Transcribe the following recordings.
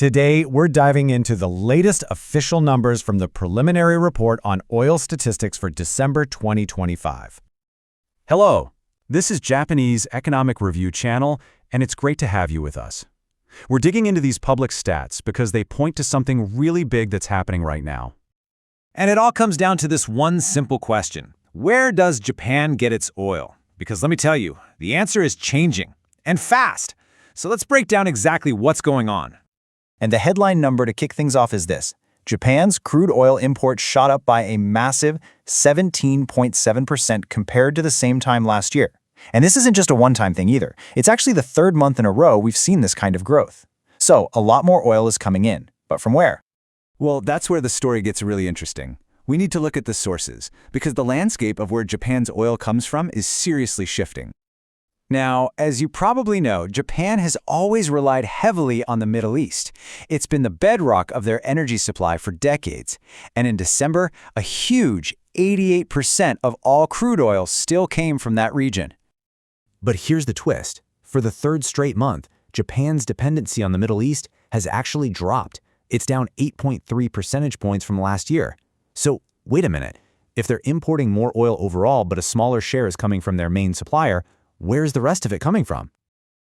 Today, we're diving into the latest official numbers from the preliminary report on oil statistics for December 2025. Hello, this is Japanese Economic Review Channel, and it's great to have you with us. We're digging into these public stats because they point to something really big that's happening right now. And it all comes down to this one simple question. Where does Japan get its oil? Because let me tell you, the answer is changing, and fast. So let's break down exactly what's going on. And the headline number to kick things off is this. Japan's crude oil imports shot up by a massive 17.7% compared to the same time last year. And this isn't just a one-time thing either. It's actually the third month in a row we've seen this kind of growth. So a lot more oil is coming in. But from where? Well, that's where the story gets really interesting. We need to look at the sources, because the landscape of where Japan's oil comes from is seriously shifting. Now, as you probably know, Japan has always relied heavily on the Middle East. It's been the bedrock of their energy supply for decades. And in December, a huge 88% of all crude oil still came from that region. But here's the twist. For the third straight month, Japan's dependency on the Middle East has actually dropped. It's down 8.3 percentage points from last year. So, wait a minute. If they're importing more oil overall, but a smaller share is coming from their main supplier, where's the rest of it coming from?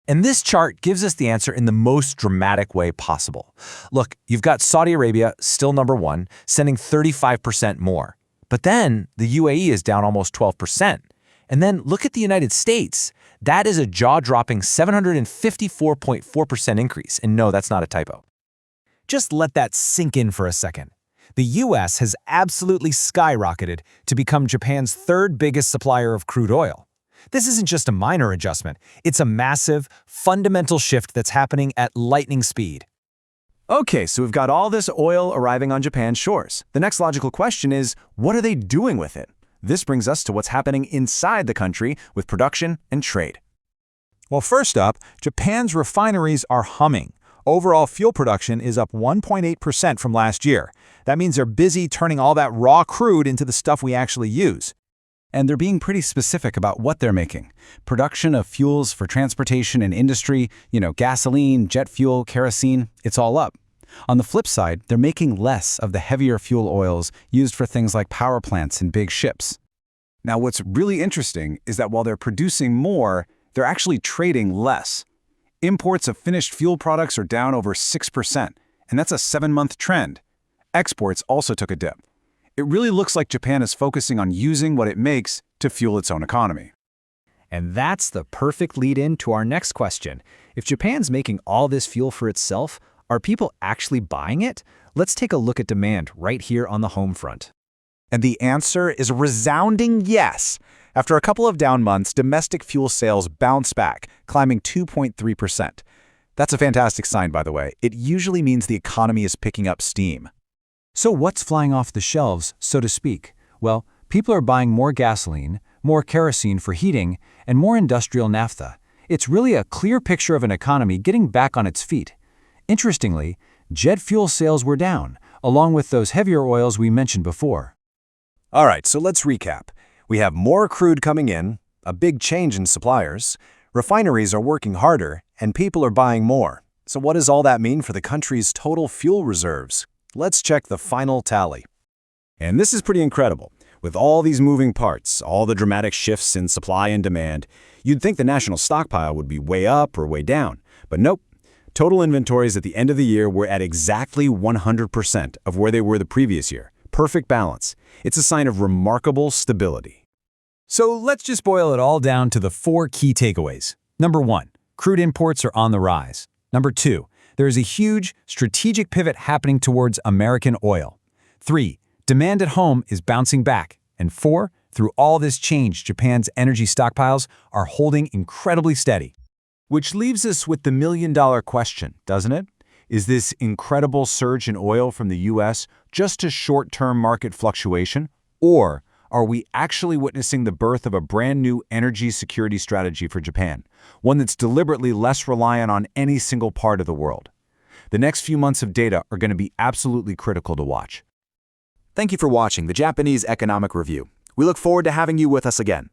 And this chart gives us the answer in the most dramatic way possible. Look, you've got Saudi Arabia, still number one, sending 35% more. But then the UAE is down almost 12%. And then look at the United States. That is a jaw-dropping 754.4% increase. And no, that's not a typo. Just let that sink in for a second. The US has absolutely skyrocketed to become Japan's third biggest supplier of crude oil. This isn't just a minor adjustment. It's a massive, fundamental shift that's happening at lightning speed. Okay, so we've got all this oil arriving on Japan's shores. The next logical question is, what are they doing with it? This brings us to what's happening inside the country with production and trade. Well, first up, Japan's refineries are humming. Overall fuel production is up 1.8% from last year. That means they're busy turning all that raw crude into the stuff we actually use. And they're being pretty specific about what they're making. Production of fuels for transportation and industry, gasoline, jet fuel, kerosene, it's all up. On the flip side, they're making less of the heavier fuel oils used for things like power plants and big ships. Now, what's really interesting is that while they're producing more, they're actually trading less. Imports of finished fuel products are down over 6%, and that's a 7-month trend. Exports also took a dip. It really looks like Japan is focusing on using what it makes to fuel its own economy. And that's the perfect lead-in to our next question. If Japan's making all this fuel for itself, are people actually buying it? Let's take a look at demand right here on the home front. And the answer is a resounding yes. After a couple of down months, domestic fuel sales bounced back, climbing 2.3%. That's a fantastic sign, by the way. It usually means the economy is picking up steam. So what's flying off the shelves, so to speak? Well, people are buying more gasoline, more kerosene for heating, and more industrial naphtha. It's really a clear picture of an economy getting back on its feet. Interestingly, jet fuel sales were down, along with those heavier oils we mentioned before. All right, so let's recap. We have more crude coming in, a big change in suppliers, refineries are working harder, and people are buying more. So what does all that mean for the country's total fuel reserves? Let's check the final tally. And this is pretty incredible. With all these moving parts, all the dramatic shifts in supply and demand, you'd think the national stockpile would be way up or way down. But nope. Total inventories at the end of the year were at exactly 100% of where they were the previous year. Perfect balance. It's a sign of remarkable stability. So let's just boil it all down to the 4 key takeaways. Number 1, crude imports are on the rise. Number 2, there is a huge strategic pivot happening towards American oil. 3, demand at home is bouncing back. And 4, through all this change, Japan's energy stockpiles are holding incredibly steady. Which leaves us with the million-dollar question, doesn't it? Is this incredible surge in oil from the U.S. just a short-term market fluctuation? Or are we actually witnessing the birth of a brand new energy security strategy for Japan, one that's deliberately less reliant on any single part of the world? The next few months of data are going to be absolutely critical to watch. Thank you for watching the Japanese Economic Review. We look forward to having you with us again.